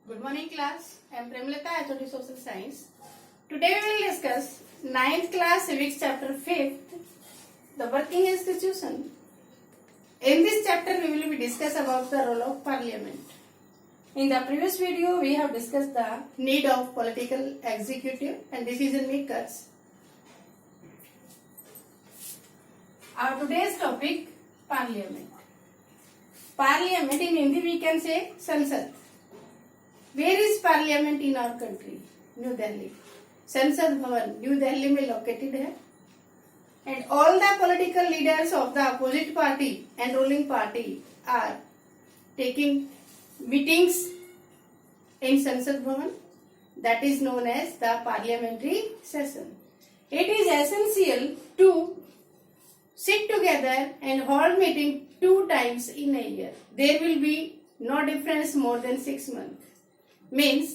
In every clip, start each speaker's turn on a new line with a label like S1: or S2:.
S1: Good morning class. I am Premlata, HOD Social Science. Today we will discuss 9th class Civics chapter 5th, the working institution. In this chapter we will be discuss about the role of parliament. In the previous video we have discussed the need of political executive and decision makers. Our today's topic parliament. Parliament in Hindi we can say Sansad. Where is parliament in our country? New Delhi. संसद भवन new Delhi में located है. And all the political leaders of the opposite party and ruling party are taking meetings in Sansad Bhavan. That is known as the parliamentary session. It is essential to sit together and hold meeting 2 times in a year. There will be no difference more than 6 months. Means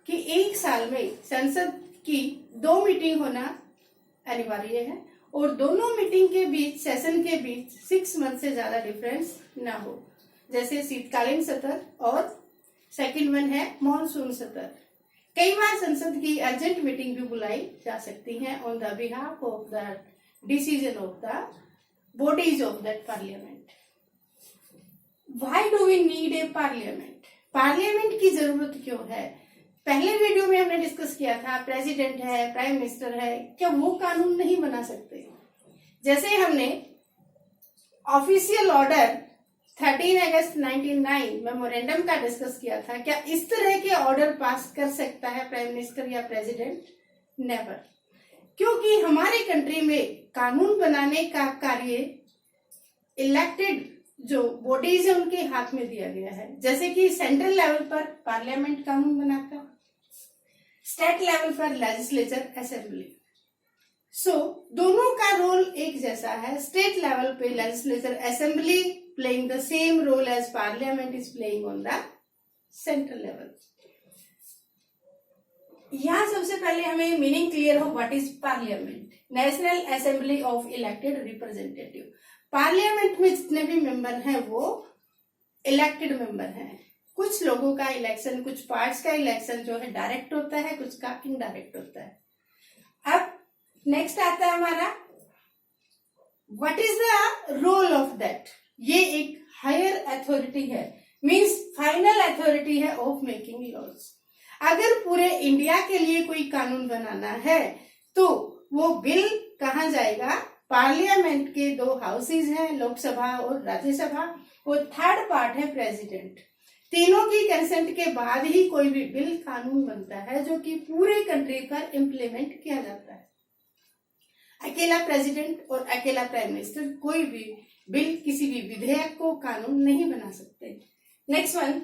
S1: कि एक साल में संसद की 2 meeting होना अनिवार्य है और दोनों मीटिंग के बीच सेशन के बीच 6 मंथ से ज्यादा डिफरेंस ना हो. जैसे शीतकालीन सत्र और सेकंड वन है मॉनसून सत्र. कई बार संसद की अर्जेंट मीटिंग भी बुलाई जा सकती है on the behalf of the decision of the bodies of that parliament. Why do we need a parliament? Parliament की जरूरत क्यों है? पहले वीडियो में हमने डिस्कस किया था प्रेसिडेंट है, प्राइम मिनिस्टर है, क्या वो कानून नहीं बना सकते? जैसे हमने ऑफिशियल ऑर्डर 13 अगस्त 1999 मेमोरेंडम का डिस्कस किया था. क्या इस तरह के ऑर्डर पास कर सकता है प्राइम मिनिस्टर या प्रेसिडेंट? नेवर. क्योंकि हमारे कंट्री में कानून बनाने का कार्य इलेक्टेड जो बॉडीज है उनके हाथ में दिया गया है. जैसे कि सेंट्रल लेवल पर पार्लियामेंट कानून बनाता है, स्टेट लेवल पर लेजिस्लेचर असेंबली. सो दोनों का रोल एक जैसा है. स्टेट लेवल पे legislature assembly playing the same role as parliament is playing on the central level. यहाँ सबसे पहले हमें मीनिंग क्लियर हो what is parliament. National assembly of elected representative. Parliament में जितने भी मेंबर हैं वो इलेक्टेड मेंबर हैं. कुछ लोगों का इलेक्शन, कुछ पार्ट्स का इलेक्शन जो है डायरेक्ट होता है, कुछ का इनडायरेक्ट होता है. अब नेक्स्ट आता है हमारा what is the role of that. ये एक हायर अथॉरिटी है, मींस फाइनल अथॉरिटी है ऑफ मेकिंग लॉज. अगर पूरे इंडिया के लिए कोई कानून बनाना है तो वो बिल कहाँ जाएगा? पार्लियामेंट के 2 हाउसेज हैं, लोकसभा और राज्यसभा, और थर्ड पार्ट है प्रेसिडेंट. तीनों की कंसेंट के बाद ही कोई भी बिल कानून बनता है जो कि पूरे कंट्री पर इम्प्लीमेंट किया जाता है. अकेला प्रेसिडेंट और अकेला प्राइम मिनिस्टर कोई भी बिल, किसी भी विधेयक को कानून नहीं बना सकते. Next one,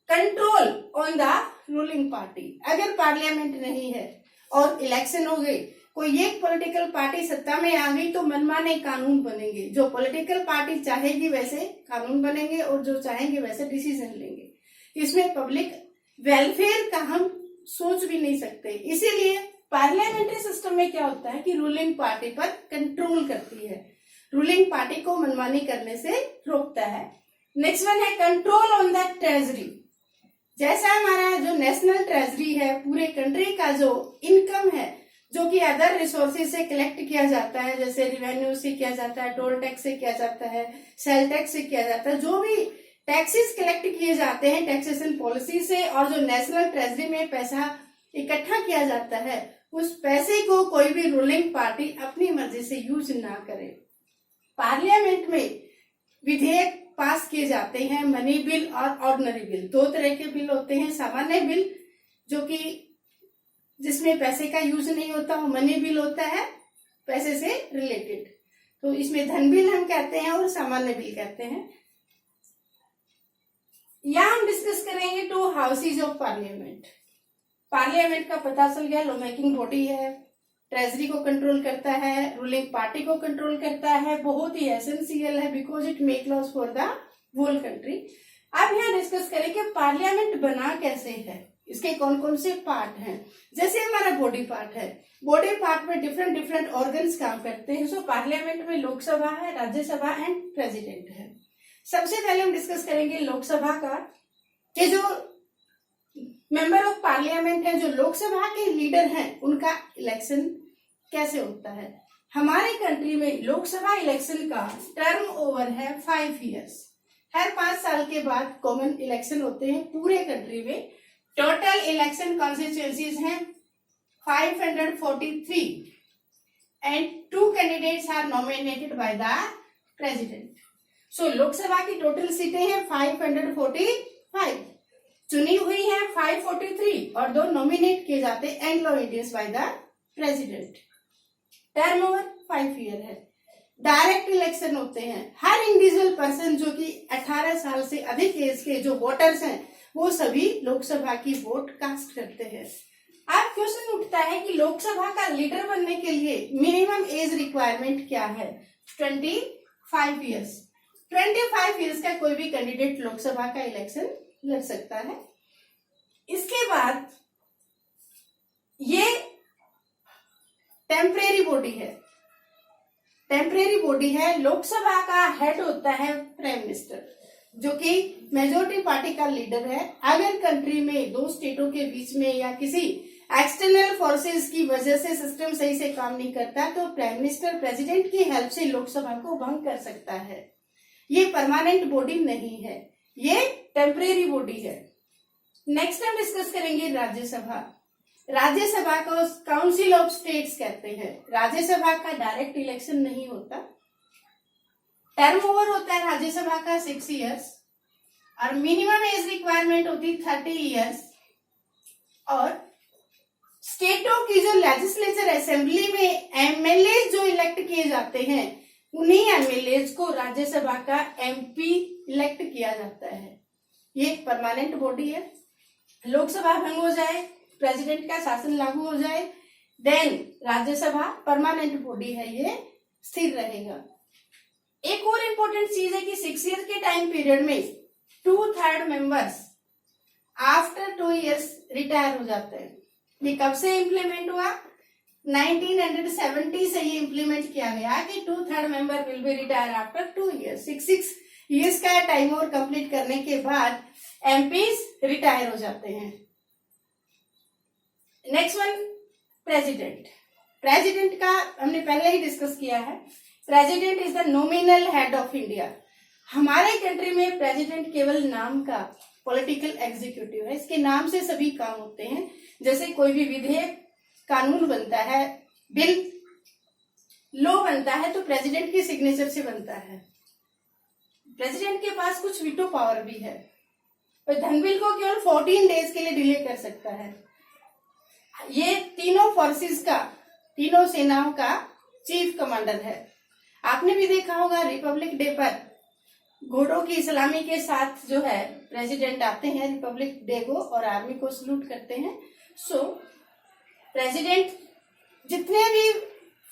S1: control on the ruling party. अगर पार्लियामेंट नहीं है और इलेक्शन हो गई, कोई एक पॉलिटिकल पार्टी सत्ता में आ गई तो मनमाने कानून बनेंगे. जो पॉलिटिकल पार्टी चाहेगी वैसे कानून बनेंगे और जो चाहेंगे वैसे डिसीजन लेंगे. इसमें पब्लिक वेलफेयर का हम सोच भी नहीं सकते. इसीलिए पार्लियामेंट्री सिस्टम में क्या होता है कि रूलिंग पार्टी पर कंट्रोल करती है, रूलिंग पार्टी को मनमानी करने से रोकता है. नेक्स्ट वन है कंट्रोल ऑन द ट्रेजरी. जैसा हमारा जो नेशनल ट्रेजरी है, पूरे कंट्री का जो इनकम है जो कि अदर रिसोर्सेज से कलेक्ट किया जाता है, जैसे रिवेन्यू से किया जाता है, टोल टैक्स से किया जाता है, सेल टैक्स से किया जाता है, जो भी टैक्सेस कलेक्ट किए जाते हैं टैक्सेशन पॉलिसी से, और जो नेशनल ट्रेजरी में पैसा इकट्ठा किया जाता है, उस पैसे को कोई भी रूलिंग पार्टी अपनी मर्जी से यूज ना करे. पार्लियामेंट में विधेयक पास किए जाते हैं, मनी बिल और ऑर्डिनरी बिल. 2 तरह के बिल होते हैं. सामान्य बिल जो कि जिसमें पैसे का यूज नहीं होता, वो मनी बिल होता है, पैसे से रिलेटेड. तो इसमें धन बिल हम कहते हैं और सामान्य बिल कहते हैं. यहाँ हम डिस्कस करेंगे 2 हाउसेज ऑफ पार्लियामेंट. पार्लियामेंट का पता चल गया, लॉ मेकिंग बॉडी है, ट्रेजरी को कंट्रोल करता है, रूलिंग पार्टी को कंट्रोल करता है. बहुत ही एसेंशियल है because it make laws for the whole country. अब यहाँ डिस्कस करें कि पार्लियामेंट बना कैसे है, इसके कौन कौन से पार्ट हैं. जैसे हमारा बॉडी पार्ट है, बॉडी पार्ट में डिफरेंट ऑर्गन्स काम करते हैं. सो पार्लियामेंट में लोकसभा है, राज्यसभा एंड प्रेसिडेंट है. सबसे पहले हम डिस्कस करेंगे लोकसभा का. कि जो मेंबर ऑफ पार्लियामेंट है, जो लोकसभा के लीडर हैं, उनका इलेक्शन कैसे होता है। हमारे कंट्री में लोकसभा इलेक्शन का टर्म ओवर है 5 इयर्स। हर 5 साल के बाद कॉमन इलेक्शन होते हैं पूरे कंट्री में। टोटल इलेक्शन कॉन्स्टिट्यूएंसीज हैं 543 and 2 candidates are nominated by the president. So Lok Sabha की टोटल सीटें हैं 545, चुनी हुई है 543 और 2 नॉमिनेट किए जाते हैं Anglo Indians bye the president. Term over 5 year है। डायरेक्ट इलेक्शन होते हैं। हर इंडिविजुअल पर्सन जो कि 18 साल से अधिक एज के जो वोटर्स हैं, वो सभी लोकसभा की वोट कास्ट करते हैं। अब क्वेश्चन उठता है कि लोकसभा का लीडर बनने के लिए मिनिमम एज रिक्वायरमेंट क्या है। 25 ईयर्स। 25 ईयर्स का कोई भी कैंडिडेट लोकसभा का इलेक्शन लड़ सकता है। इसके बाद ये टेम्परेरी बॉडी है। टेम्परेरी बॉडी है। लोकसभा का हेड होता है प्राइम मिनिस्टर, जो कि मेजोरिटी पार्टी का लीडर है। अगर कंट्री में 2 स्टेटों के बीच में या किसी एक्सटर्नल फोर्सेस की वजह से सिस्टम सही से काम नहीं करता, तो प्राइम मिनिस्टर प्रेसिडेंट की हेल्प से लोकसभा को भंग कर सकता है। ये परमानेंट बॉडी नहीं है, ये टेम्परेरी बॉडी है। नेक्स्ट हम डिस्कस करेंगे राज्यसभा। राज्यसभा को काउंसिल ऑफ स्टेट्स कहते हैं। राज्यसभा का डायरेक्ट इलेक्शन नहीं होता। टर्म ओवर होता है राज्यसभा का 6 इयर्स और मिनिमम एज रिक्वायरमेंट होती 30 इयर्स। और स्टेटों की जो लेजिस्लेचर असेंबली में एमएलए जो इलेक्ट किए जाते हैं, उन्हीं एमएलए को राज्यसभा का एमपी इलेक्ट किया जाता है। ये एक परमानेंट बॉडी है। लोकसभा भंग हो जाए, प्रेसिडेंट का शासन लागू हो जाए, देन राज्यसभा परमानेंट बॉडी है, ये स्थिर रहेगा। एक और इम्पोर्टेंट चीज है कि 6 ईयर के टाइम पीरियड में 2/3 मेंबर्स आफ्टर 2 इयर्स रिटायर हो जाते हैं। ये कब से इम्प्लीमेंट हुआ? 1970 से ये इम्प्लीमेंट किया गया कि 2/3 member will be retire after 2 years. 6 years का टाइम और कंप्लीट करने के बाद एमपीज रिटायर हो जाते हैं। Next one, president. प्रेसिडेंट का हमने पहले ही डिस्कस किया है। President is the nominal head of India. हमारे कंट्री में प्रेसिडेंट केवल नाम का पॉलिटिकल एग्जीक्यूटिव है। इसके नाम से सभी काम होते हैं। जैसे कोई भी विधेयक, कानून बनता है, बिल, लॉ बनता है, तो प्रेसिडेंट की सिग्नेचर से बनता है। प्रेसिडेंट के पास कुछ वीटो पावर भी है। धन बिल को केवल 14 डेज के लिए डिले कर सकता है। ये तीनों फोर्सेस का, तीनों सेनाओं का चीफ कमांडर है। आपने भी देखा होगा रिपब्लिक डे पर घोड़ों की सलामी के साथ जो है प्रेसिडेंट आते हैं रिपब्लिक डे को और आर्मी को सल्यूट करते हैं। सो प्रेसिडेंट जितने भी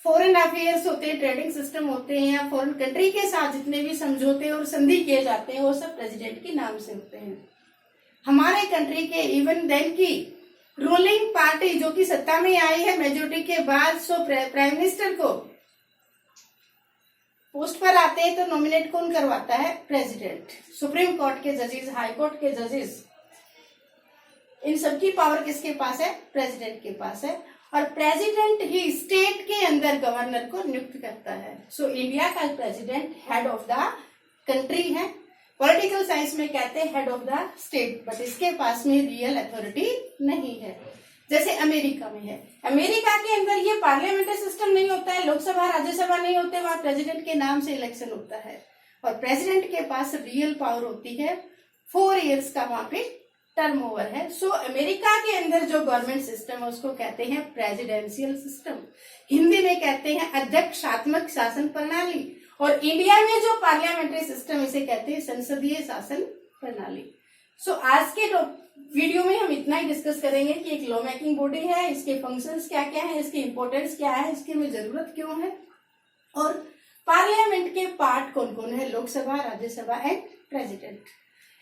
S1: फॉरेन अफेयर्स होते हैं, ट्रेडिंग सिस्टम होते हैं या फॉरेन कंट्री के साथ जितने भी समझौते और संधि किए जाते हैं, वो सब प्रेसिडेंट के नाम से होते हैं। हमारे कंट्री के इवन देन की रूलिंग पार्टी जो कि सत्ता में आई है मेजोरिटी के बाद, सो प्राइम मिनिस्टर को पोस्ट पर आते हैं तो नॉमिनेट कौन करवाता है? प्रेसिडेंट। सुप्रीम कोर्ट के जजेस, हाई कोर्ट के जजेस, इन सबकी पावर किसके पास है? प्रेसिडेंट के पास है। और प्रेसिडेंट ही स्टेट के अंदर गवर्नर को नियुक्त करता है। सो इंडिया का president head of the country है। पॉलिटिकल साइंस में कहते हैं head of the state, but इसके पास में रियल अथॉरिटी नहीं है, जैसे अमेरिका में है। अमेरिका के अंदर ये पार्लियामेंट्री सिस्टम नहीं होता है, लोकसभा राज्यसभा नहीं होते, वहां प्रेसिडेंट के नाम से इलेक्शन होता है और प्रेसिडेंट के पास रियल पावर होती है। 4 इयर्स का वहां पे टर्म ओवर है। सो अमेरिका के अंदर जो गवर्नमेंट सिस्टम है उसको कहते हैं प्रेसिडेंशियल सिस्टम, हिंदी में कहते हैं अध्यक्षात्मक शासन प्रणाली। और इंडिया में जो पार्लियामेंट्री सिस्टम, इसे कहते हैं संसदीय शासन प्रणाली। सो आज के वीडियो में हम इतना ही डिस्कस करेंगे कि एक लॉ मेकिंग बॉडी है, इसके फंक्शंस क्या क्या है, इसकी इंपॉर्टेंस क्या है, इसकी हमें जरूरत क्यों है, और पार्लियामेंट के पार्ट कौन कौन है, Lok Sabha, Rajya Sabha and president.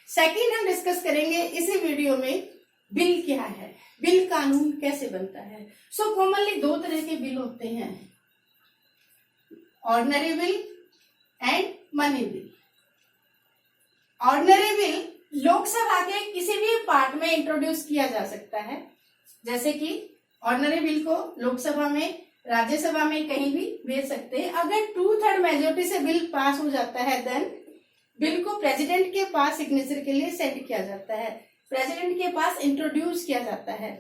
S1: Second हम डिस्कस करेंगे इसी वीडियो में बिल क्या है, बिल कानून कैसे बनता है। सो कॉमनली 2 तरह के बिल होते हैं, ordinary bill and money bill. Ordinary bill Lok Sabha के किसी भी पार्ट में इंट्रोड्यूस किया जा सकता है, जैसे कि ऑर्डिनरी बिल को लोकसभा में, राज्यसभा में कहीं भी भेज सकते हैं। अगर 2/3 मेजोरिटी से बिल पास हो जाता है देन बिल को प्रेसिडेंट के पास सिग्नेचर के लिए सेंड किया जाता है, प्रेसिडेंट के पास इंट्रोड्यूस किया जाता है।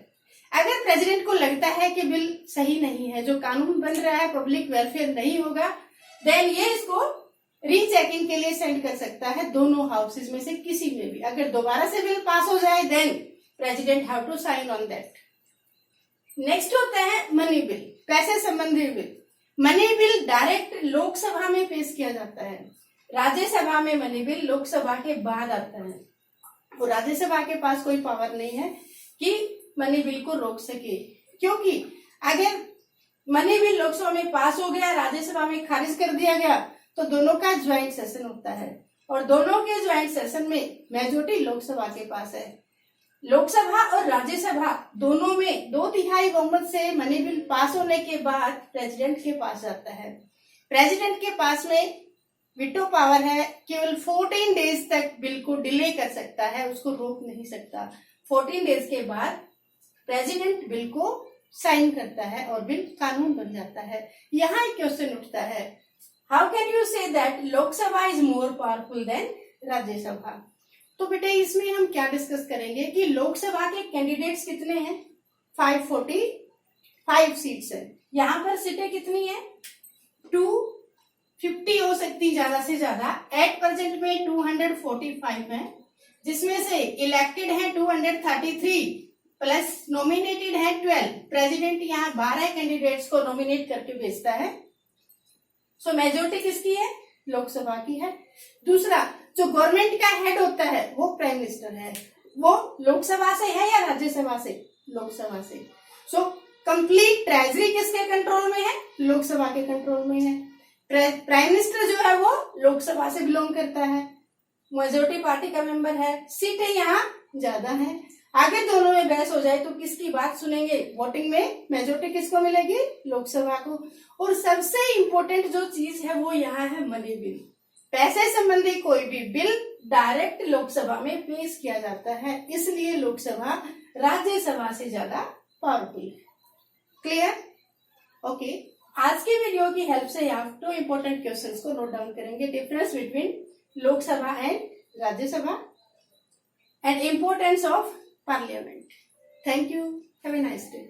S1: अगर प्रेसिडेंट को लगता है कि बिल सही नहीं है, जो कानून बन रहा है पब्लिक वेलफेयर नहीं होगा, देन ये इसको रीचेकिंग के लिए सेंड कर सकता है दोनों हाउसेज में से किसी में भी। अगर दोबारा से बिल पास हो जाए then president have to sign on that. Next होता है मनी बिल, पैसे संबंधी bill. Money bill direct Lok Sabha में पेश किया जाता है, राज्यसभा में मनी बिल लोकसभा के बाद आता है। तो राज्यसभा के पास कोई पावर नहीं है कि मनी बिल को रोक सके, क्योंकि अगर मनी बिल लोकसभा में पास हो गया, राज्यसभा में खारिज कर दिया गया, तो दोनों का ज्वाइंट सेशन होता है और दोनों के ज्वाइंट सेशन में मेजोरिटी लोकसभा के पास है। लोकसभा और राज्यसभा दोनों में 2/3 बहुमत से मनी बिल पास होने के बाद प्रेसिडेंट के पास जाता है। प्रेसिडेंट के पास में वीटो पावर है, केवल 14 डेज तक बिल को डिले कर सकता है, उसको रोक नहीं सकता। 14 डेज के बाद प्रेसिडेंट बिल को साइन करता है और बिल कानून बन जाता है। यहाँ एक क्वेश्चन उठता है, how can you say that Lok Sabha is more powerful than Rajya Sabha? तो बेटे इसमें हम क्या डिस्कस करेंगे कि लोकसभा के कैंडिडेट्स कितने हैं? 545 सीट्स है। यहाँ पर सीटें कितनी है? 250 हो सकती ज्यादा से ज्यादा। एट प्रेजेंट में 245 है, जिसमें से इलेक्टेड है 233 प्लस नॉमिनेटेड है 12। प्रेसिडेंट यहाँ 12 कैंडिडेट्स को नॉमिनेट करके भेजता है। सो मेजोरिटी किसकी है? लोकसभा की है। दूसरा, जो गवर्नमेंट का हेड होता है वो प्राइम मिनिस्टर है, वो लोकसभा से है या राज्यसभा से? लोकसभा से। सो कंप्लीट ट्रेजरी किसके कंट्रोल में है? लोकसभा के कंट्रोल में है। प्राइम मिनिस्टर जो है वो लोकसभा से बिलोंग करता है, मेजोरिटी पार्टी का मेंबर है, सीटें यहाँ ज्यादा है। आगे दोनों में बहस हो जाए तो किसकी बात सुनेंगे? वोटिंग में मेजोरिटी किसको मिलेगी? लोकसभा को। और सबसे इंपॉर्टेंट जो चीज है वो यहाँ है मनी बिल। पैसे संबंधी कोई भी बिल डायरेक्ट लोकसभा में पेश किया जाता है, इसलिए लोकसभा राज्यसभा से ज्यादा पावरफुल है। क्लियर? ओके, आज के वीडियो की हेल्प से आप 2 इंपॉर्टेंट क्वेश्चंस को नोट डाउन करेंगे। Difference between Lok Sabha and Rajya Sabha and importance of parliament. Thank you. Have a nice day.